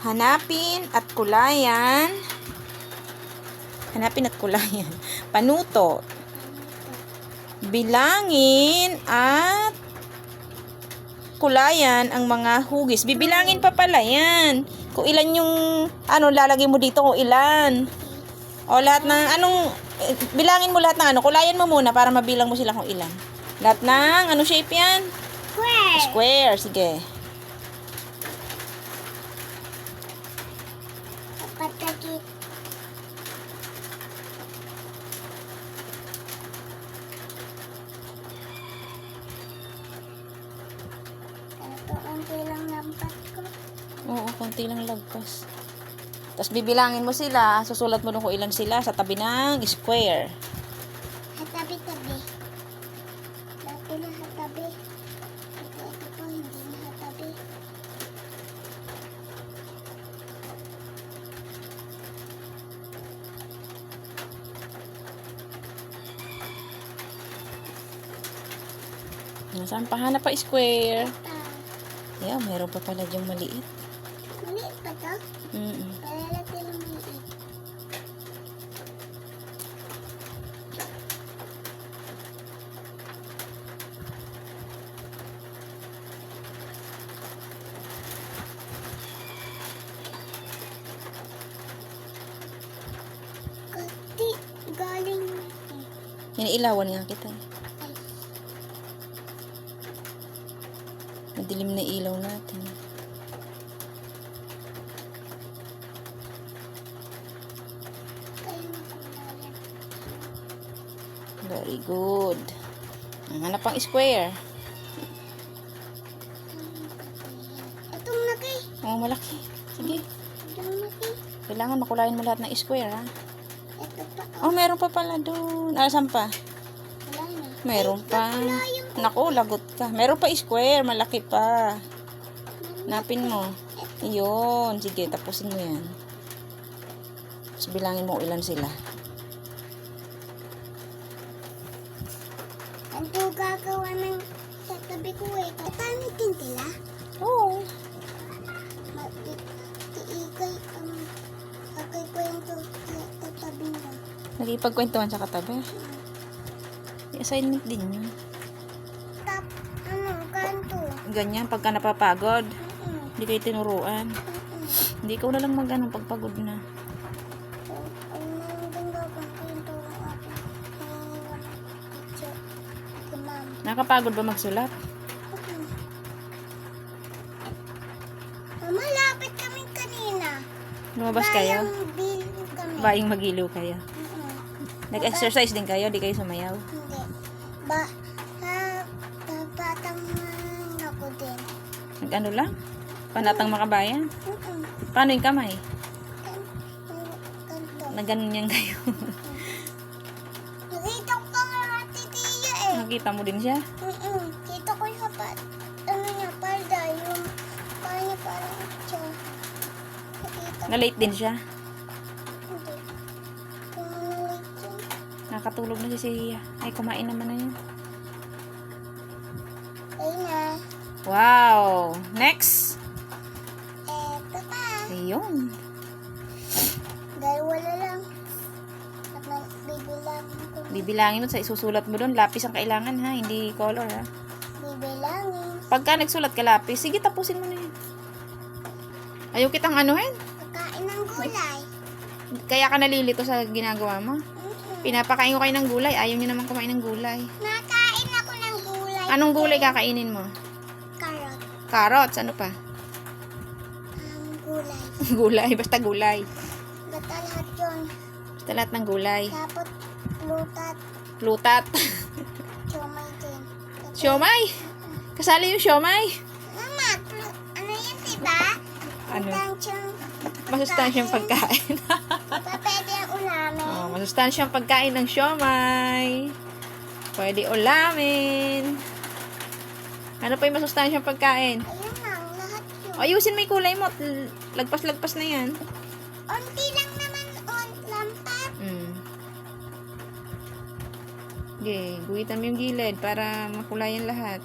Hanapin at kulayan. Hanapin at kulayan. Panuto. Bilangin at kulayan ang mga hugis. Bibilangin pa pala yan. Kung ilan yung, lalagay mo dito kung ilan. O lahat ng, bilangin mo lahat ng kulayan mo muna para mabilang mo sila kung ilan. Lahat ng, shape yan? Square. Square, sige. Patagit. Konti lang lampas ko. Oo, konti lang lagpas. Tapos bibilangin mo sila. Susulat mo kung ilan sila sa tabi ng square. Hatabi-tabi. Dati na hatabi. Ito po, hindi na hatabi. Nasaan pa? Hanap pa square. Ito. Yeah, meron pa pala dyang maliit. Maliit pa to? Palalaki lang maliit. Kasi galing Iniilawan nga kita. ay, Madilim na ilaw natin. kayo magkulayan. Very good. Hanap pang square. Itong laki. Oh, malaki. Sige. Itong laki. Kailangan makulayan mo lahat ng square, ha? Ito pa. Oh, meron pa pala doon. Saan pa? Wala na. Meron pa. Naku, lagot ka. Meron pa square. Malaki pa. Hanapin mo. Iyon. Sige, tapusin mo yan. Tapos bilangin mo kung ilan sila. Ito gagawa ng tatabi ko eh. Paano tintila? Oo. Tiigay agay ko yung tatabi mo. Nagipagkwentuhan sa katabi. Assignment din yun. Tap, ganito. Ganyan, pagka napapagod. Hindi kayo tinuruan. Hindi ikaw na lang pagpagod na. Ang gagawin ko yung tulong ako. Kay ma'am. Nakapagod ba magsulat? Malapit kami kanina. Lumabas kayo? Bayang bilin kami. Bayang magiliw kayo? Nag-exercise din kayo? Di kayo sumayaw? Hindi. Batang ako din. Nag-ano lang? Panatang makabayan? Paano yung kamay? Ganito. Naganon yan kayo. Nakita ko pa nga ati Tia eh. Nakita mo din siya? Kita ko yung niya, palda, yung niya parang siya. Nakita ko. Na-late din siya? Hindi. Kung nalate yun. Nakatulog na si Sia. Ay, kumain naman na yun. Ayun na. Wow! Next! Eto pa. Ayun. Dahil wala lang. At bibilangin ko. Bibilangin mo sa isusulat mo doon. Lapis ang kailangan, ha? Hindi color, ha? Bibilangin. Pagka nagsulat ka lapis, sige, tapusin mo na yun. Ayaw kitang anuhin. Pagkain ng gulay. Kaya ka nalilito sa ginagawa mo. Pinapakain ko kayo ng gulay. Ayaw niyo naman kumain ng gulay. Nakain ako ng gulay. Anong gulay kakainin mo? Carrot. Carrots, ano pa? Gulay. Gulay, basta gulay. Basta lahat yun. Basta lahat ng gulay. Tapos lutat. Plutat. Siomay din. Siomay. Kasali yung siomay. Mama, ano yun diba? Ano? Masustansyang Masustansyang pagkain. pwede ang ulamin. Oh, masustansyang pagkain ng siomay. Pwede ulamin. Ano pa yung masustansyang pagkain? Ayun lang, lahat yun. Ayusin mo yung kulay mo. Lagpas-lagpas na yan. Unti lang naman lampat. Okay, guhitan mo yung gilid para makulayan lahat.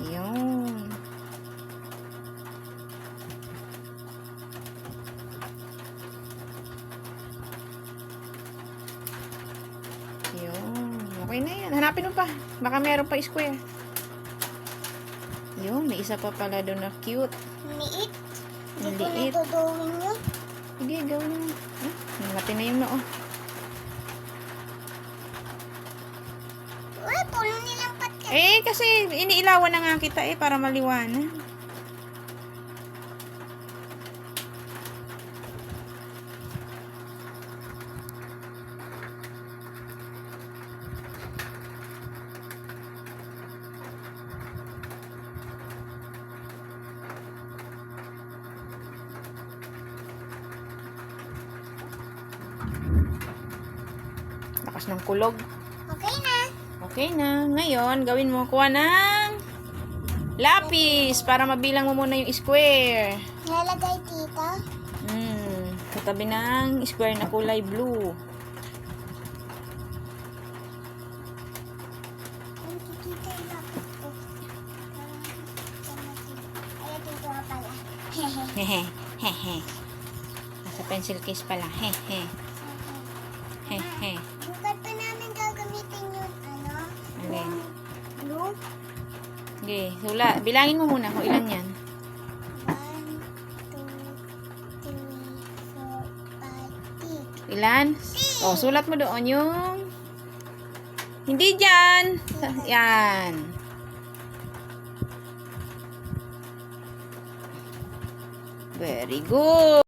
Yun. Okay na yan. Hanapin mo pa. Baka meron pa square. Yun, may isa pa pala doon na cute. Liit. Hindi ko Liit. natudawin yun. Sige, gawin mo. Mati na yun, no? Uy, puno nilang patkat. Eh, kasi iniilawan na nga kita para maliwanag. Lakas ng kulog. Okay na. Okay na. Ngayon, gawin mo. Kuha ng lapis para mabilang mo muna yung square. Nalagay dito. Katabi ng square na kulay blue. Dito yung lapit ko. Ayan, dito nga pala. Hehe. Hehe. Nasa pencil case pala. Hehe. Hehe. Bukat pa namin gagamitin yung Alin? blue. Okay. Sula. Bilangin mo muna kung ilan yan. 1, 2, 3, 4, 5, 6. Ilan? Oh, sulat mo doon yung... Hindi dyan. Yan. Very good.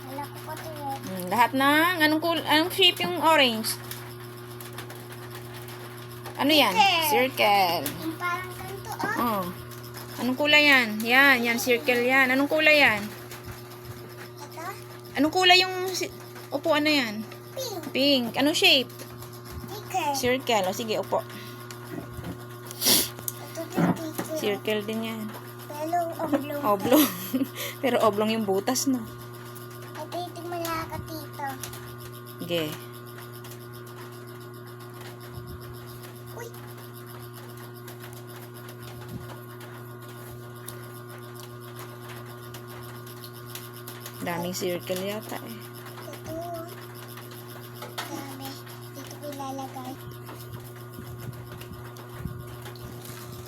Wala ko pa ito yun. Lahat ng... Anong shape yung orange? Ano yan? Circle. Yung parang ganito, Oh. Anong kulay yan? Yan, circle yan. Anong kulay yan? Ito, Anong kulay yung upuan na yan? pink. Pink. Anong shape? Sticker. Circle. O sige, upo. Ito din sticker. Circle din yan. Pero oblong. Oblong. Pero oblong yung butas, no? Ito yung malaka dito. Sige. Uy, Daming circle yata eh. ito. Dami. Dito ko ilalagay.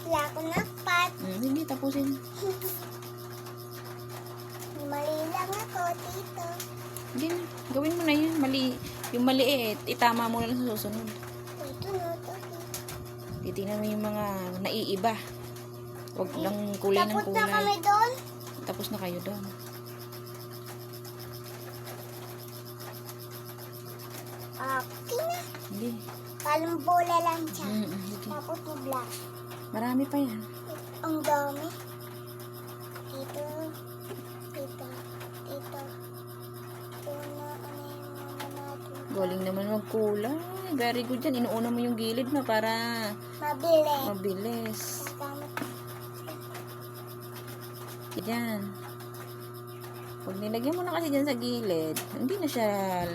Wala ko na pat. Hindi, tapusin. Mali lang ako dito. Hindi na. Gawin mo na yan. Yung maliit, itama mo na lang sa susunod. Ito na ito. Titingnan mo yung mga naiiba. Huwag lang kulay ng Tapos na kulay. kami doon. Tapos na kayo doon. Okay na. Hindi. Parang bola lang siya. Sige. Tapos yung black. Marami pa yan. Ang dami. Dito. Dito. Dito. Una, ano yung muna natin? Galing naman magkulay. Very good yan. Inuuna mo yung gilid na para Mabili. mabilis. Gagamit. Yan. Pag nilagyan mo na kasi dyan sa gilid, hindi na siya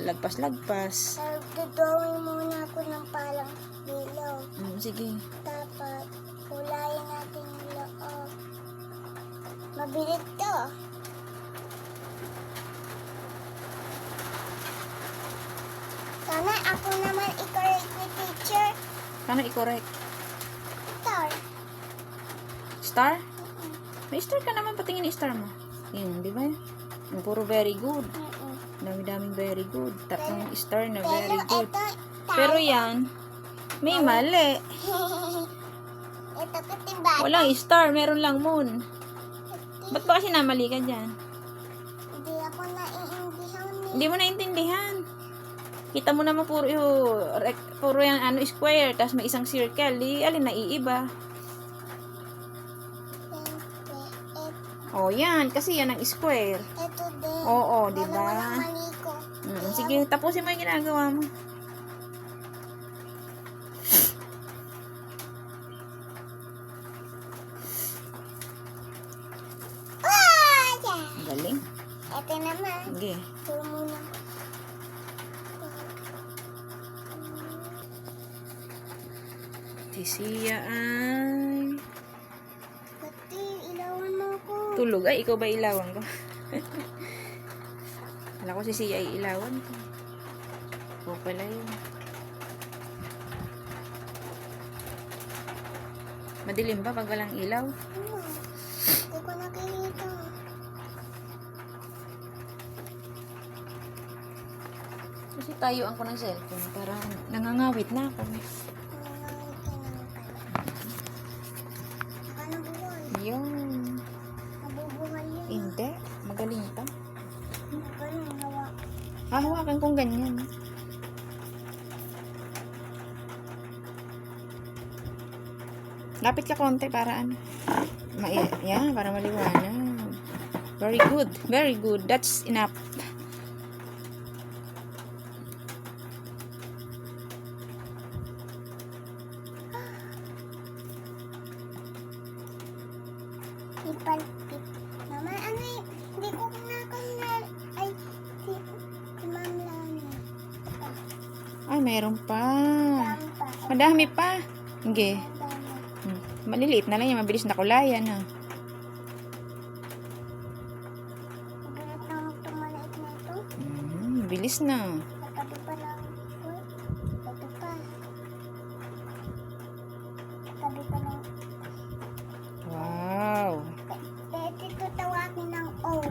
lagpas-lagpas. Dodrawing muna ako ng parang bilog. Sige. Dapat kulayan natin yung loob. Mabilis to. Sana ako naman i-correct ni teacher. Paano i-correct? Star. Star? May star ka naman. Patingin yung star mo. Yun, di ba? Yung puro very good. Dami-daming very good. Tatlong star na very good. Ito, Pero yan, may mali. ito katimbang. Walang star, meron lang moon. Ba't ba kasi namali ka dyan? Hindi ako naiindihan ni. Hindi mo naintindihan. Kita mo naman puro yung square, tapos may isang circle. Di, alin naiiba. Oh, yan. Kasi yan ang square. Ito din. Oo, di ba? Walang mali ko. Sige, tapusin mo yung ginagawa mo. Ah! Yeah. Galing. Ito naman. Sige. Ito muna. Si Sia ay... Pati, ilawan mo ako. Tulog. Ay, ikaw ba ilawan ko? Alam ko si Sia ay ilawan ko. O pala yun. Madilim ba pag walang ilaw? Ano? Hindi ko nakikita. Kasi tayuan ko ng cellphone para nangangawit na ako. Nangangalit ka naman pala. Saka nabuhay. Yun. Nabubuhay yan. Hindi. Magaling pa. Ganun, hawa. Hahawakan kong ganyan. Lapit ka konti para ano. Yan, para maliwanag. Very good. Very good. That's enough. Ipalpit. Naman, ano eh, hindi ko kinakanal. Ay, si Ma'am Lani. Ay, meron pa. Tampa. Madami pa. Sige. Dami. Maliliit na lang yan. Mabilis na kulayan. Ah. Bilit nang tumaliit na ito. Mabilis na. Katabi pa lang. Uy, ito pa. Katabi pa lang. Wow. Pwede ito tawagin ng O.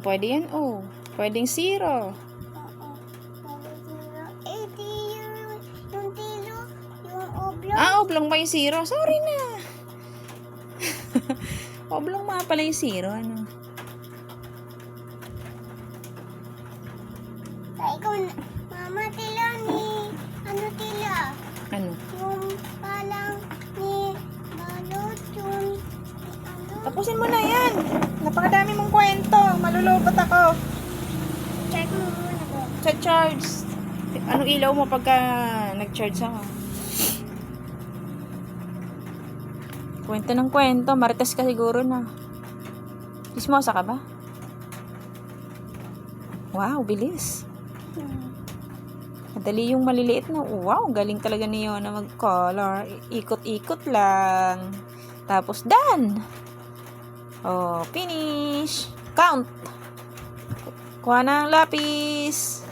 Pwede yan. Oh. Pwedeng zero. Oo. Pwede zero. Eh, di yung tilo, yung oblong. Oblong pa yung zero. Sorry na. Oblong mga pala yung zero. Ano? Ikaw, mama, tila ni, ano tila? Ano? Yung palang ni balot, yung, ano? Tapusin mo na yan. Napakadami mong kwento. Malulobot ako. Check mo muna ko. Sa charge. Anong ilaw mo pagka nag-charge ako? Kwento ng kwento. Marites ka siguro na. Chismosa ka ba? Wow, bilis. Madali yung maliliit na. Wow, galing talaga niyo na mag-color. Ikot-ikot lang. Tapos done. Oh, finish. Count. Kuha ng lapis.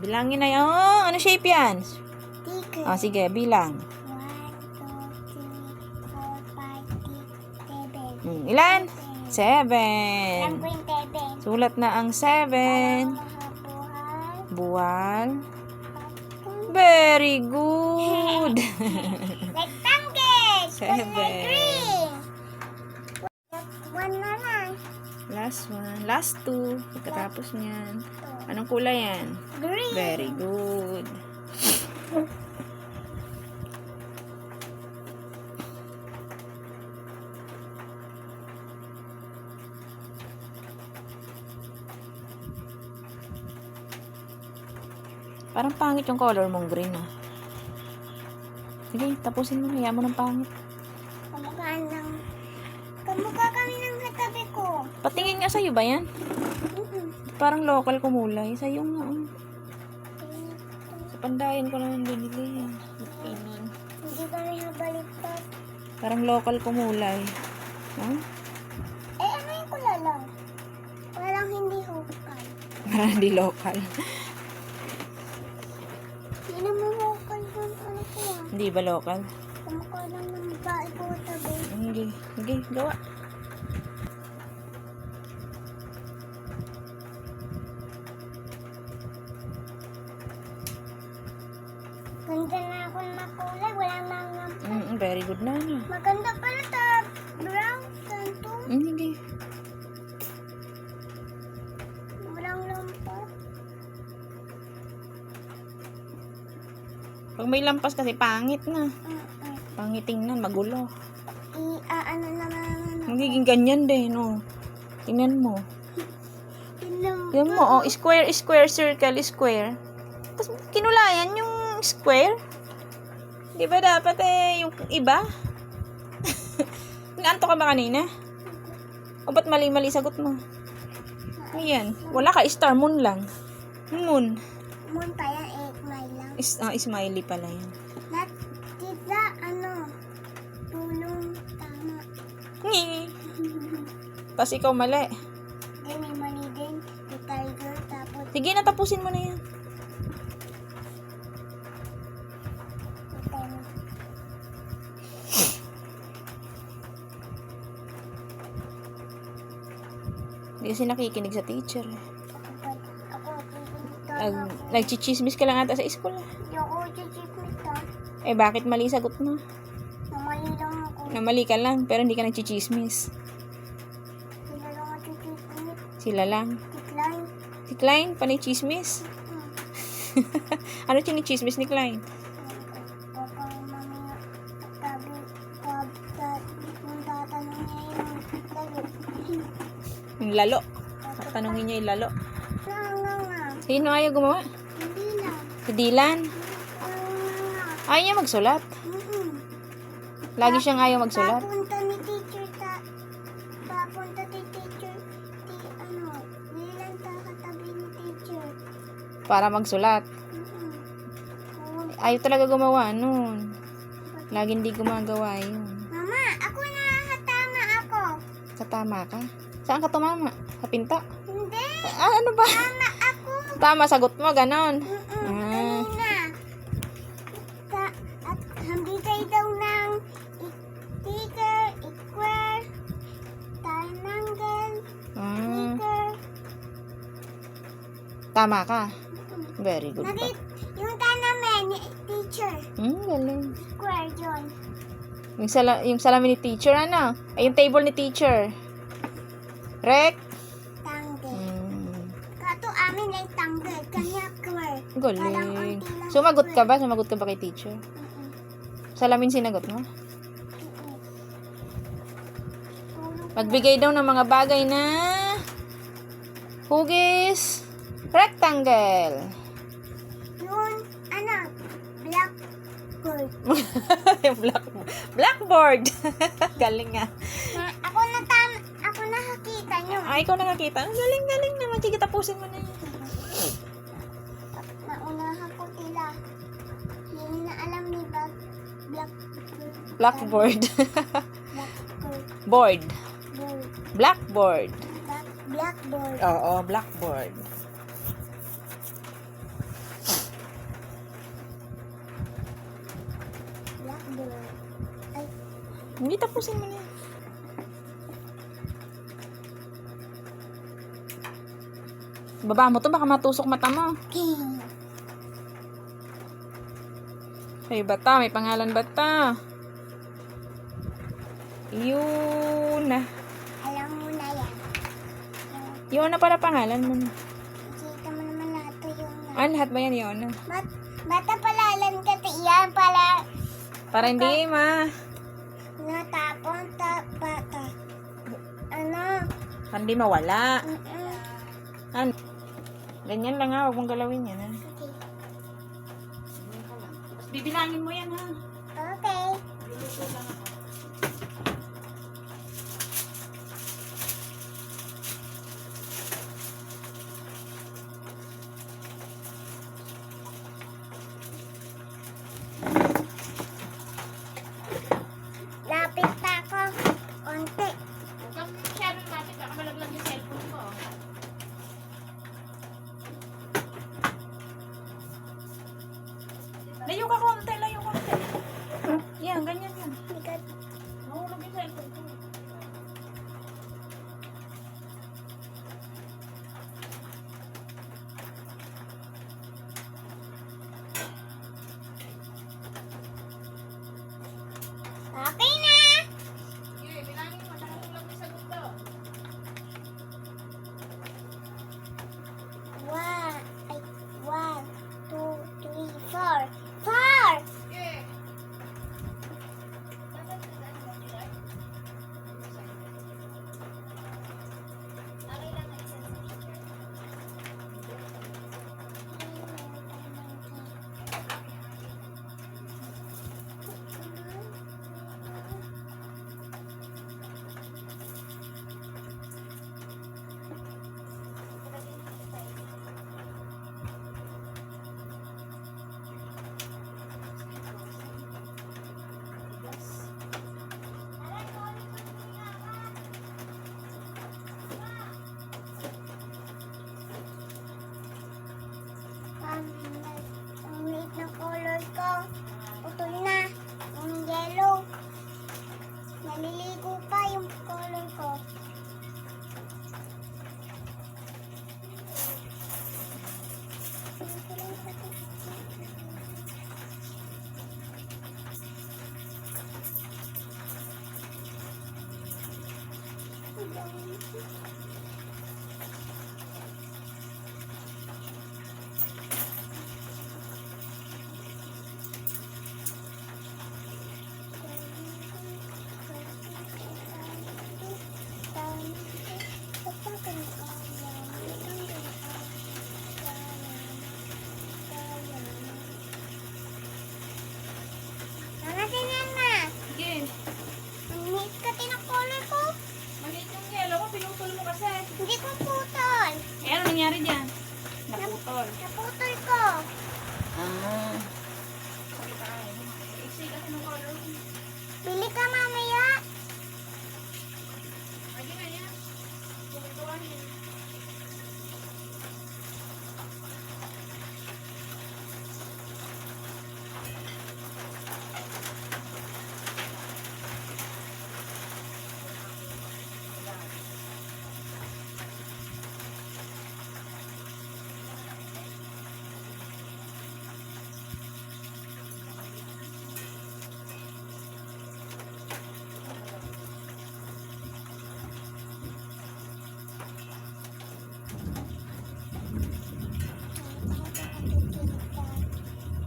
Bilangin na yun. Oh, ano shape yan? Ticket. Oh, sige, bilang. 1, 2, 3, 4, 5, 6, 7. Ilan? 7. Alam ko yung 7. Sulat na ang 7. Buhay. Buwan. Very good. Rectangle. 7. One na lang. Last one. Last 2. Pagkatapos niyan. Anong kulay yan? Green. Very good. Parang pangit yung color mong green, ah. Sige, tapusin mo. Hayaan mo ng pangit. Kamukha kami ng katabi ko. Patingin nga sa'yo ba yan? Parang local kumulay. Sa'yo nga, oh. Sa pandayan ko naman binili yan. Ganun. Hindi kami habaliktad. Parang local kumulay. Huh? Eh, ano yung kulala? Walang hindi hukay. Parang hindi local. Hindi naman hukay yun. Ano ko yan? Hindi ba local? Kamukha lang ng babae ko katabi. Hindi. Sige, gawa. Ganda na ako na kulay. Wala nang Very good na, ano. maganda pala ta. Brown, tanto. Sige. Walang lampas. Pag may lampas kasi, pangit na. Pangiting na, magulo. Ano naman. Magiging ganyan din, no. Tingnan mo. Tingnan Tingnan mo, oh. Square, square, circle, square. Tapos, kinulayan yung square. Di ba dapat yung iba? Naanto ka ba kanina? O ba't mali-mali sagot mo? Ayan. Wala ka, star, moon lang. Moon. Moon pa yan, 8 mile lang. Smiley pala yan. Tita, tulong tama. Ngi. Tapos ikaw mali. Then may mani din, the tiger, tapos Sige, natapusin mo na yan. the Hindi kasi nakikinig sa teacher. Ako, pupunta ako. Nagchichismis ka lang ata sa school. Hindi ako chichikmita. Eh, bakit mali sagot mo? Namali lang ako. Na mali ka lang, pero hindi ka nagchichismis. Sila lang ako chichikmit. Sila lang. Decline. Si Klein, panay chismis. Ano chinichismis ni Klein? Baka mamaya tabi, yung tatanong niya yung lalo. Yung lalo. Tanungin niya yung lalo. Nga. Sino ayaw gumawa? Hindi na. Si Dylan. Nga. Ayaw niya magsulat. Lagi siyang ayaw magsulat. Papunta ni teacher nilang katabi ni teacher. Para magsulat. Ayaw talaga gumawa nun. Lagi hindi gumagawa yun. Mama, ako nakakatama ako. Katama ka? Saan ka tumama? Sa pinto? Hindi, Ano ba? tama ako. Tama, sagot mo, ganon. Kanina. At hambigay daw ng sticker, square, triangle, sticker. Tama ka. Very good pa. Yung tanaman ni teacher, Galing. square yun. Yung salamin ni teacher, ano? Ay, yung table ni teacher. Rek? Tangle. Kato amin ay tangle, kanya square. Parang Galing. unti lang Sumagot ka square. ba? Sumagot ka ba kay teacher? Salamin sinagot mo? Magbigay daw ng mga bagay na hugis rectangle. Yun, blackboard. Blackboard. Galing nga. Ako nakakita nyo. Ay, ikaw nakakita. Ang galing naman. Sige, tapusin mo na yun. Naunahan ko sila. Hindi na alam ni blackboard. Blackboard. Blackboard. Board. Board. Blackboard. Blackboard. Oo, blackboard. Blackboard. Ay, Hindi, tapusin mo na yun. Baba mo to, baka matusok mata mo. king. Ay, bata, may pangalan bata. Yun na. Alam mo na yan. Yun na pala pangalan mo na. Kita mo naman lahat to yung Ah, lahat ba yan yun na? bata palalan ka yan pala. Para hindi Natapon bata. Ano? para hindi mawala. Mm-mm. Ano? Ganyan lang ha, huwag mong galawin yan ha. Okay. Bibilangin mo yan ha. Okay. Lapit pa ako. Konti. Huwag kang masyadong lapit, baka malaglag yung cellphone ko. Layo ka konti, layo konti. Yan, ganyan yan. Bigat. Mahulog yung cellphone ko. Okay na. Sige, bilangin mo, nakatulog yung sagot ko. One, two, three, four. Four. Sige. Mama, tingnan na. Sige. Maliit ka tinakulay ko. Maliit yung yellow ko. Pinutol mo kasi. Hindi ko putol. Eh, ano nangyari dyan? Naputol. Naputol ko. Ah. Iksi kasi ng color. Bili ka mamaya. Pwede na yan. Pumutuan yan.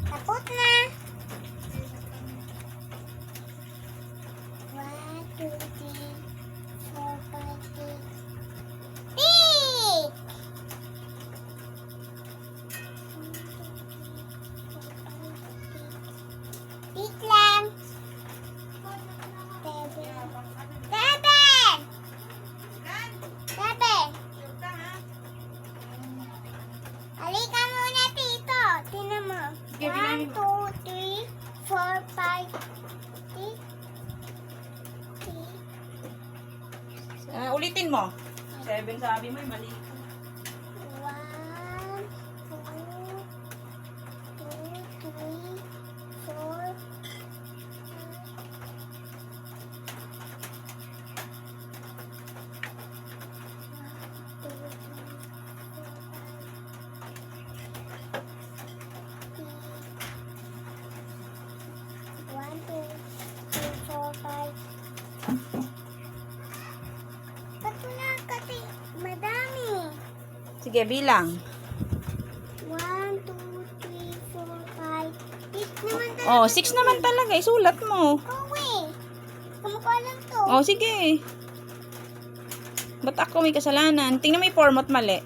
Tapos na. 1, 2, 3, 4, 5, 6. Tick! Tick lang. 7. Halika muna, Tito. Tingnan mo. Sige, bilangin 1, 2, 3, 4, 5. Tick. Tick. Ulitin mo. 7 sabi mo, mali. 1, 2, 3, 4. 1, 2, 3, 4, 5. Ba't wala kasi? Madami. Sige, bilang. 1, 2, 3, 4, 5. 6 naman talaga. Oh, 6 naman talaga. Isulat mo. Oh, wait. Kamukha lang to. Oh, sige. Ba't ako may kasalanan? Tingnan mo yung format mali.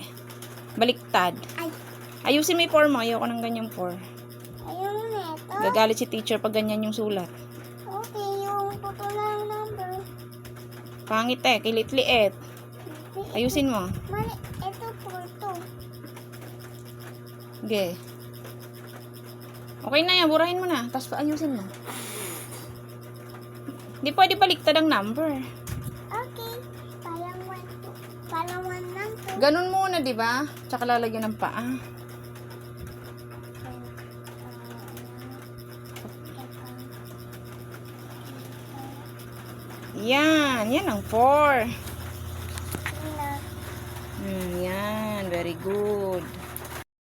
Baliktad. Ay, Ayusin mo yung form mo. Ayoko ng ganyang form. ayaw mo na ito. Gagalit si teacher pag ganyan yung sulat. Okay, yung puto na yung number. Pangit eh. Kilit-liit. Ayusin mo. Mali, ito puto. Sige. Okay na yan. Burahin mo na. Tapos ayusin mo. Hindi pwede baliktad ang number. Okay, parang 1, 2. Parang 1 lang to. Ganun muna, di ba? Tsaka lalagyan ng paa. Yan. Yan ang 4. Yan. Very good.